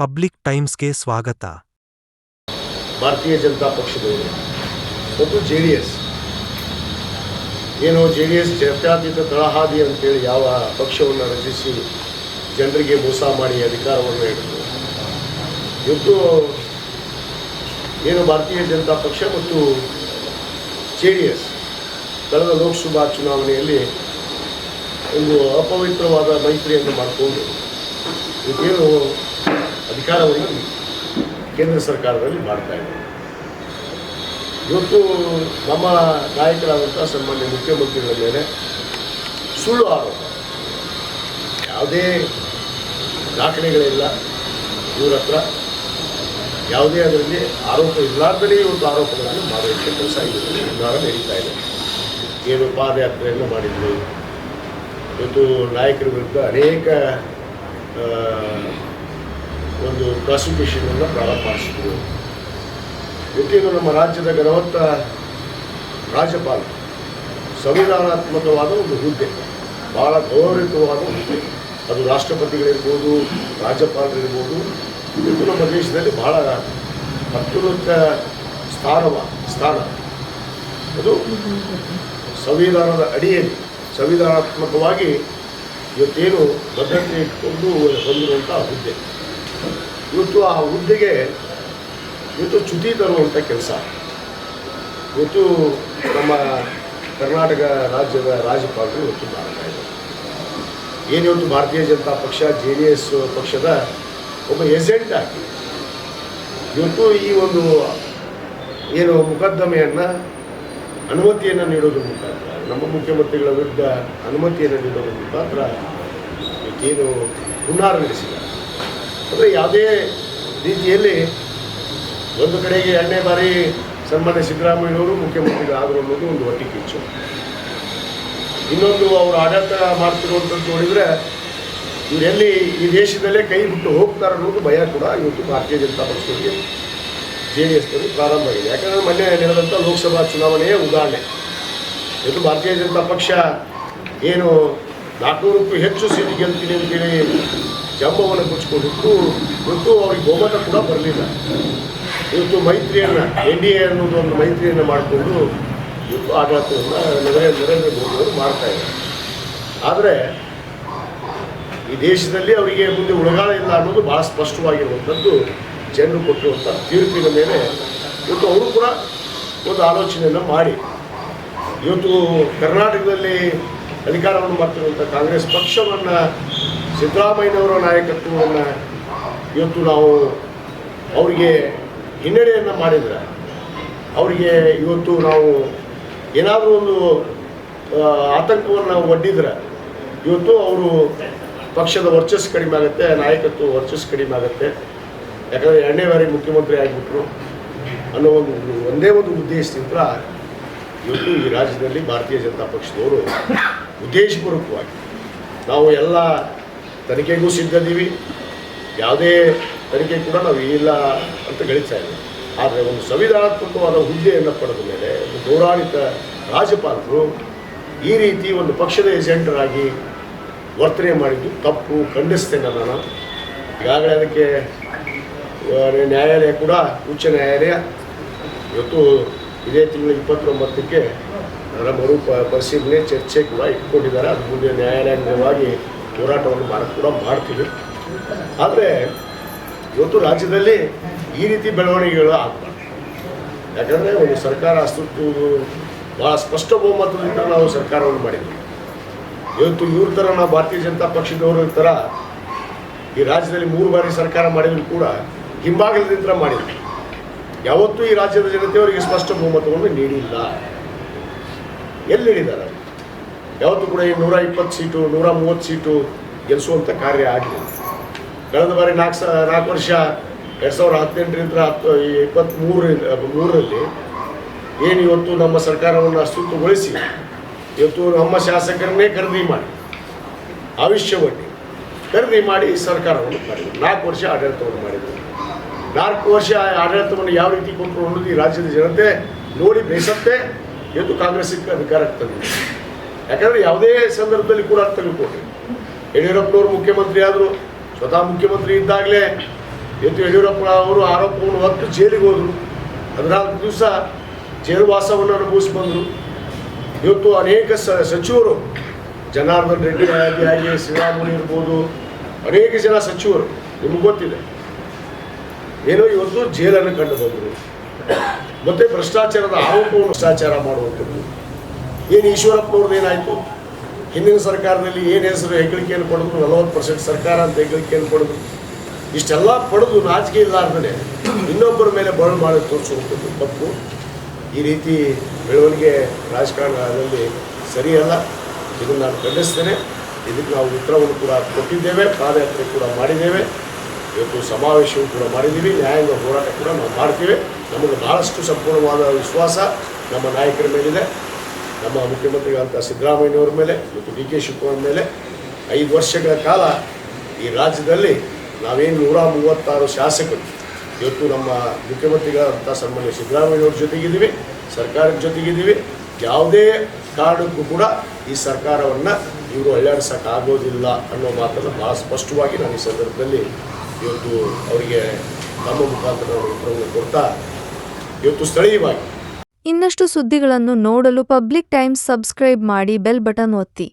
Public ಟೈಮ್ಸ್ಗೆ ಸ್ವಾಗತ. ಭಾರತೀಯ ಜನತಾ ಪಕ್ಷದವರು ಮತ್ತು JDS ಏನು JDS ಜಾತ್ಯತೀತ ತಳಹಾದಿ ಅಂತೇಳಿ ಯಾವ ಪಕ್ಷವನ್ನು ರಚಿಸಿ ಜನರಿಗೆ ಮೋಸ ಮಾಡಿ ಅಧಿಕಾರವನ್ನು ಹಿಡಿದು ಇವತ್ತು ಏನು ಭಾರತೀಯ ಜನತಾ ಪಕ್ಷ ಮತ್ತು JDS ಕಳೆದ ಲೋಕಸಭಾ ಚುನಾವಣೆಯಲ್ಲಿ ಒಂದು ಅಪವಿತ್ರವಾದ ಮೈತ್ರಿಯನ್ನು ಮಾಡಿಕೊಂಡು ಇವತ್ತೇನು ಅಧಿಕಾರವನ್ನು ಕೇಂದ್ರ ಸರ್ಕಾರದಲ್ಲಿ ಮಾಡ್ತಾ ಇದೆ. ಇವತ್ತು ನಮ್ಮ ನಾಯಕರಾದಂಥ ಸನ್ಮಾನ್ಯ ಮುಖ್ಯಮಂತ್ರಿಗಳ ಮೇಲೆ ಸುಳ್ಳು ಆರೋಪ, ಯಾವುದೇ ದಾಖಲೆಗಳಿಲ್ಲ ಇವ್ರ ಹತ್ರ, ಯಾವುದೇ ಅದರಲ್ಲಿ ಆರೋಪ ಇರಲಾರ್ದೇ ಇವತ್ತು ಆರೋಪಗಳನ್ನು ಮಾಡೋದಕ್ಕೆ ಕೆಲಸ ನಿರ್ಧಾರ ನಡೀತಾ ಇದೆ. ಏನು ಪಾದಯಾತ್ರೆಯನ್ನು ಮಾಡಿದ್ರು, ಇವತ್ತು ನಾಯಕರ ವಿರುದ್ಧ ಅನೇಕ ಒಂದು ಪ್ರಾಸಿಕ್ಯೂಷನನ್ನು ಪ್ರಾರಂಭ ಮಾಡಿಸಿದ್ರು. ಇವತ್ತೇನು ನಮ್ಮ ರಾಜ್ಯದ ಗಣವತ್ತ ರಾಜ್ಯಪಾಲ ಸಂವಿಧಾನಾತ್ಮಕವಾದ ಒಂದು ಹುದ್ದೆ, ಭಾಳ ಗೌರವಿತವಾದ ಹುದ್ದೆ, ಅದು ರಾಷ್ಟ್ರಪತಿಗಳಿರ್ಬೋದು, ರಾಜ್ಯಪಾಲರಿರ್ಬೋದು. ಇವತ್ತು ನಮ್ಮ ದೇಶದಲ್ಲಿ ಭಾಳ ಅತ್ಯುನ್ನತ ಸ್ಥಾನ ಅದು ಸಂವಿಧಾನದ ಅಡಿಯಲ್ಲಿ ಸಂವಿಧಾನಾತ್ಮಕವಾಗಿ ಇವತ್ತೇನು ಭದ್ರತೆ ಇಟ್ಕೊಂಡು ಹೊಂದಿರುವಂಥ ಹುದ್ದೆ. ಇವತ್ತು ಆ ಹುದ್ದೆಗೆ ಇವತ್ತು ಚ್ಯುತಿ ತರುವಂಥ ಕೆಲಸ ಇವತ್ತು ನಮ್ಮ ಕರ್ನಾಟಕ ರಾಜ್ಯದ ರಾಜ್ಯಪಾಲರು ಇವತ್ತು ಮಾಡ್ತಾ ಇದ್ದಾರೆ. ಏನಿವತ್ತು ಭಾರತೀಯ ಜನತಾ ಪಕ್ಷ JDS ಪಕ್ಷದ ಒಬ್ಬ ಏಜೆಂಟ್ ಆಗಿ ಇವತ್ತು ಈ ಒಂದು ಏನು ಮೊಕದ್ದಮೆಯನ್ನು ಅನುಮತಿಯನ್ನು ನೀಡೋದ್ರ ಮುಖಾಂತರ, ನಮ್ಮ ಮುಖ್ಯಮಂತ್ರಿಗಳ ವಿರುದ್ಧ ಅನುಮತಿಯನ್ನು ನೀಡೋದ್ರ ಮುಖಾಂತರ ಏನು ಹುನ್ನಾರ ನಡೆಸಿದ್ದಾರೆ. ಅಂದರೆ ಯಾವುದೇ ರೀತಿಯಲ್ಲಿ ಒಂದು ಕಡೆಗೆ 2ನೇ ಬಾರಿ ಸನ್ಮಾನ್ಯ ಸಿದ್ದರಾಮಯ್ಯನವರು ಮುಖ್ಯಮಂತ್ರಿಗಳಾದರು ಅನ್ನೋದು ಒಂದು ಹೊಟ್ಟೆ ಕಿಚ್ಚು. ಇನ್ನೊಂದು ಅವರು ಆಡಳಿತ ಮಾಡ್ತಿರುವಂಥದ್ದು ನೋಡಿದರೆ ಇವರೆಲ್ಲಿ ಈ ದೇಶದಲ್ಲೇ ಕೈ ಬಿಟ್ಟು ಹೋಗ್ತಾರೆ ಅನ್ನೋದು ಭಯ ಕೂಡ ಇವತ್ತು ಭಾರತೀಯ ಜನತಾ ಪಕ್ಷಕ್ಕೆ JDSನಲ್ಲಿ ಪ್ರಾರಂಭ ಆಗಿದೆ. ಯಾಕಂದರೆ ಮೊನ್ನೆ ನಡೆದಂಥ ಲೋಕಸಭಾ ಚುನಾವಣೆಯ ಉದಾಹರಣೆ. ಇವತ್ತು ಭಾರತೀಯ ಜನತಾ ಪಕ್ಷ ಏನು 400ಕ್ಕೂ ಹೆಚ್ಚು ಸೀಟ್ ಗೆಲ್ತೀನಿ ಅಂತೇಳಿ ಜಂಬವನ್ನು ಮುಚ್ಕೊಂಡಿತ್ತು. ಇವತ್ತು ಅವ್ರಿಗೆ ಬಹುಮತ ಕೂಡ ಬರಲಿಲ್ಲ. ಇವತ್ತು ಮೈತ್ರಿಯನ್ನು NDA ಅನ್ನೋದು ಒಂದು ಮೈತ್ರಿಯನ್ನು ಮಾಡಿಕೊಂಡು ಇವತ್ತು ಆಡಳಿತವನ್ನು ನರೇಂದ್ರ ಮೋದಿ ಅವರು ಮಾಡ್ತಾಯಿದ್ದಾರೆ. ಆದರೆ ಈ ದೇಶದಲ್ಲಿ ಅವರಿಗೆ ಮುಂದೆ ಉಳಗಾಲ ಇಲ್ಲ ಅನ್ನೋದು ಭಾಳ ಸ್ಪಷ್ಟವಾಗಿರುವಂಥದ್ದು ಜನರು ಕೊಟ್ಟಿರುವಂಥ ತೀರ್ಪಿನ ಮೇಲೆ ಇವತ್ತು ಅವರು ಕೂಡ ಒಂದು ಆಲೋಚನೆಯನ್ನು ಮಾಡಿ ಇವತ್ತು ಕರ್ನಾಟಕದಲ್ಲಿ ಅಧಿಕಾರವನ್ನು ಮಾಡ್ತಿರುವಂಥ ಕಾಂಗ್ರೆಸ್ ಪಕ್ಷವನ್ನು, ಸಿದ್ದರಾಮಯ್ಯನವರ ನಾಯಕತ್ವವನ್ನು ಇವತ್ತು ನಾವು ಅವರಿಗೆ ಹಿನ್ನಡೆಯನ್ನು ಮಾಡಿದರೆ, ಅವರಿಗೆ ಇವತ್ತು ನಾವು ಏನಾದರೂ ಒಂದು ಆತಂಕವನ್ನು ಒಡ್ಡಿದ್ರೆ ಇವತ್ತು ಅವರು ಪಕ್ಷದ ವರ್ಚಸ್ಸು ಕಡಿಮೆ ಆಗುತ್ತೆ, ನಾಯಕತ್ವ ವರ್ಚಸ್ಸು ಕಡಿಮೆ ಆಗುತ್ತೆ. ಯಾಕಂದರೆ 2ನೇ ಬಾರಿ ಮುಖ್ಯಮಂತ್ರಿ ಆಗಿಬಿಟ್ರು ಅನ್ನೋ ಒಂದೇ ಒಂದು ಉದ್ದೇಶದಿಂದ ಇವತ್ತು ಈ ರಾಜ್ಯದಲ್ಲಿ ಭಾರತೀಯ ಜನತಾ ಪಕ್ಷದವರು ಉದ್ದೇಶಪೂರ್ವಕವಾಗಿ ನಾವು ಎಲ್ಲ ತನಿಖೆಗೂ ಸಿದ್ಧದೀವಿ, ಯಾವುದೇ ತನಿಖೆ ಕೂಡ ನಾವು ಇಲ್ಲ ಅಂತ ಗಳಿಸ್ತಾ ಇದ್ದೀವಿ. ಆದರೆ ಒಂದು ಸಂವಿಧಾನಾತ್ಮಕವಾದ ಹುದ್ದೆಯನ್ನು ಪಡೆದ ಮೇಲೆ ಒಂದು ಗೌರವಾನ್ವಿತ ರಾಜ್ಯಪಾಲರು ಈ ರೀತಿ ಒಂದು ಪಕ್ಷದ ಏಜೆಂಟರಾಗಿ ವರ್ತನೆ ಮಾಡಿದ್ದು ತಪ್ಪು, ಖಂಡಿಸ್ತೇನೆ ನಾನು. ಈಗಾಗಲೇ ಅದಕ್ಕೆ ನ್ಯಾಯಾಲಯ ಕೂಡ, ಉಚ್ಚ ನ್ಯಾಯಾಲಯ ಇವತ್ತು ಇದೇ ತಿಂಗಳ 29ಕ್ಕೆ ಅದರ ಮರು ಪರಿಶೀಲನೆ ಚರ್ಚೆ ಕೂಡ ಇಟ್ಕೊಂಡಿದ್ದಾರೆ. ಅದು ಮುಂದೆ ನ್ಯಾಯಾಲಯವಾಗಿ ಹೋರಾಟವನ್ನು ಮಾಡೋಕ್ಕೆ ಕೂಡ ಮಾಡ್ತೀವಿ. ಆದರೆ ಇವತ್ತು ರಾಜ್ಯದಲ್ಲಿ ಈ ರೀತಿ ಬೆಳವಣಿಗೆಗಳು ಆಗ್ಬಾರ್ದು. ಯಾಕಂದರೆ ಒಂದು ಸರ್ಕಾರ ಅಸ್ತಿತ್ವ ಭಾಳ ಸ್ಪಷ್ಟ ಬಹುಮತದಿಂದ ನಾವು ಸರ್ಕಾರವನ್ನು ಮಾಡಿದ್ವಿ. ಇವತ್ತು ಇವ್ರ ಥರ ನಾವು ಭಾರತೀಯ ಜನತಾ ಪಕ್ಷದವ್ರ ಥರ ಈ ರಾಜ್ಯದಲ್ಲಿ 3 ಬಾರಿ ಸರ್ಕಾರ ಮಾಡಿದ್ರು ಕೂಡ ಹಿಂಬಾಗಲದಿಂದ ಮಾಡಿದ್ವಿ. ಯಾವತ್ತೂ ಈ ರಾಜ್ಯದ ಜನತೆಯವರಿಗೆ ಸ್ಪಷ್ಟ ಬಹುಮತವನ್ನು ನೀಡಿಲ್ಲ. ಎಲ್ಲಿ ನೀಡಿದ್ದಾರೆ? ಯಾವತ್ತೂ ಕೂಡ ಈ 120 ಸೀಟು 130 ಸೀಟು ಗೆಲ್ಲಿಸುವಂಥ ಕಾರ್ಯ ಆಗಲಿಲ್ಲ. ಕಳೆದ ಬಾರಿ 4 ವರ್ಷ 2018ರಿಂದ 23ರಲ್ಲಿ ಏನು ಇವತ್ತು ನಮ್ಮ ಸರ್ಕಾರವನ್ನು ಅಸ್ತಿತ್ವಗೊಳಿಸಿ ಇವತ್ತು ನಮ್ಮ ಶಾಸಕರನ್ನೇ ಖರೀದಿ ಮಾಡಿ, ಆವಿಷ್ಯವನ್ನೇ ಖರೀದಿ ಮಾಡಿ ಸರ್ಕಾರವನ್ನು ಮಾಡಿದರು. 4 ವರ್ಷ ಆಡಳಿತವನ್ನು ಮಾಡಿದರು. 4 ವರ್ಷ ಆಡಳಿತವನ್ನು ಯಾವ ರೀತಿ ಕೊಟ್ಟರು ಅನ್ನೋದು ಈ ರಾಜ್ಯದ ಜನತೆ ನೋಡಿ ಬೇಸತ್ತೆ ಇವತ್ತು ಕಾಂಗ್ರೆಸ್ಸಿಗೆ ಅಧಿಕಾರಕ್ಕೆ ತಂದಿದೆ. ಯಾಕಂದರೆ ಯಾವುದೇ ಸಂದರ್ಭದಲ್ಲಿ ಕೂಡ ತೆಗೆದುಕೊಂಡ್ರಿ, ಯಡಿಯೂರಪ್ಪನವರು ಮುಖ್ಯಮಂತ್ರಿ ಆದರು, ಸ್ವತಃ ಮುಖ್ಯಮಂತ್ರಿ ಇದ್ದಾಗಲೇ ಇವತ್ತು ಯಡಿಯೂರಪ್ಪ ಅವರು ಆರೋಪವನ್ನು ಹೊತ್ತು ಜೈಲಿಗೆ ಹೋದರು, 14 ದಿವಸ ಜೈಲುವಾಸವನ್ನು ಅನುಭವಿಸಿ ಬಂದರು. ಇವತ್ತು ಅನೇಕ ಸಚಿವರು, ಜನಾರ್ದನ್ ರೆಡ್ಡಿ ಆಗಿ ಶ್ರೀರಾಮುಲು ಇರ್ಬೋದು, ಅನೇಕ ಜನ ಸಚಿವರು ನಿಮ್ಗೆ ಗೊತ್ತಿದೆ ಏನೋ ಇವತ್ತು ಜೈಲನ್ನು ಕಂಡು ಬಂದರು. ಮತ್ತು ಭ್ರಷ್ಟಾಚಾರದ ಆರೋಪವನ್ನು ಭ್ರಷ್ಟಾಚಾರ ಮಾಡುವಂಥದ್ದು. ಏನು ಈಶ್ವರಪ್ಪನವ್ರದ್ದು ಏನಾಯಿತು? ಹಿಂದಿನ ಸರ್ಕಾರದಲ್ಲಿ ಏನು ಹೆಸರು ಹೆಗ್ಗಳಿಕೆಯನ್ನು ಪಡೆದು 40% ಸರ್ಕಾರ ಅಂತ ಹೆಗ್ಗಳಿಕೆಯನ್ನು ಪಡೆದು ಇಷ್ಟೆಲ್ಲ ಪಡೆದು ನಾಚಿಕೆ ಇಲ್ಲಾರ್ದೇ ಇನ್ನೊಬ್ಬರ ಮೇಲೆ ಬರಳು ಮಾಡಿ ತೋರಿಸುವಂಥದ್ದು ತಪ್ಪು. ಈ ರೀತಿ ಬೆಳವಣಿಗೆ ರಾಜಕಾರಣದಲ್ಲಿ ಸರಿಯಲ್ಲ. ಇದನ್ನು ನಾನು ಖಂಡಿಸ್ತೇನೆ. ಇದಕ್ಕೆ ನಾವು ಉತ್ತರವನ್ನು ಕೂಡ ಕೊಟ್ಟಿದ್ದೇವೆ, ಪಾದಯಾತ್ರೆ ಕೂಡ ಮಾಡಿದ್ದೇವೆ, ಇವತ್ತು ಸಮಾವೇಶವೂ ಕೂಡ ಮಾಡಿದ್ದೀವಿ, ನ್ಯಾಯಾಂಗ ಹೋರಾಟ ಕೂಡ ನಾವು ಮಾಡ್ತೀವಿ. ನಮಗೆ ಭಾಳಷ್ಟು ಸಂಪೂರ್ಣವಾದ ವಿಶ್ವಾಸ ನಮ್ಮ ನಾಯಕರ ಮೇಲಿದೆ, ನಮ್ಮ ಮುಖ್ಯಮಂತ್ರಿಗಳಂಥ ಸಿದ್ದರಾಮಯ್ಯನವ್ರ ಮೇಲೆ ಮತ್ತು ಡಿ ಕೆ ಶಿವಕುಮಾರ್ ಮೇಲೆ. 5 ವರ್ಷಗಳ ಕಾಲ ಈ ರಾಜ್ಯದಲ್ಲಿ ನಾವೇನು 136 ಶಾಸಕರು ಇವತ್ತು ನಮ್ಮ ಮುಖ್ಯಮಂತ್ರಿಗಳಂಥ ಸನ್ಮಾನ್ಯ ಸಿದ್ದರಾಮಯ್ಯವ್ರ ಜೊತೆಗಿದ್ದೀವಿ, ಸರ್ಕಾರದ ಜೊತೆಗಿದ್ದೀವಿ. ಯಾವುದೇ ಕಾರಣಕ್ಕೂ ಕೂಡ ಈ ಸರ್ಕಾರವನ್ನು ಇವರು ಅಲ್ಲಾಡಿಸೋಕ್ಕಾಗೋದಿಲ್ಲ ಅನ್ನೋ ಮಾತನ್ನು ಭಾಳ ಸ್ಪಷ್ಟವಾಗಿ ನಾನು ಈ ಸಂದರ್ಭದಲ್ಲಿ ಇವತ್ತು ಅವರಿಗೆ ನಮ್ಮ ಮುಖಾಂತರ ಉತ್ತರವನ್ನು ಕೊಡ್ತಾ ಇವತ್ತು ಸ್ಥಳೀಯವಾಗಿ ಇನ್ನಷ್ಟು ಸುದ್ದಿಗಳನ್ನು ನೋಡಲು ಪಬ್ಲಿಕ್ ಟೈಮ್ಸ್ ಸಬ್ಸ್ಕ್ರೈಬ್ ಮಾಡಿ, ಬೆಲ್ ಬಟನ್ ಒತ್ತಿ.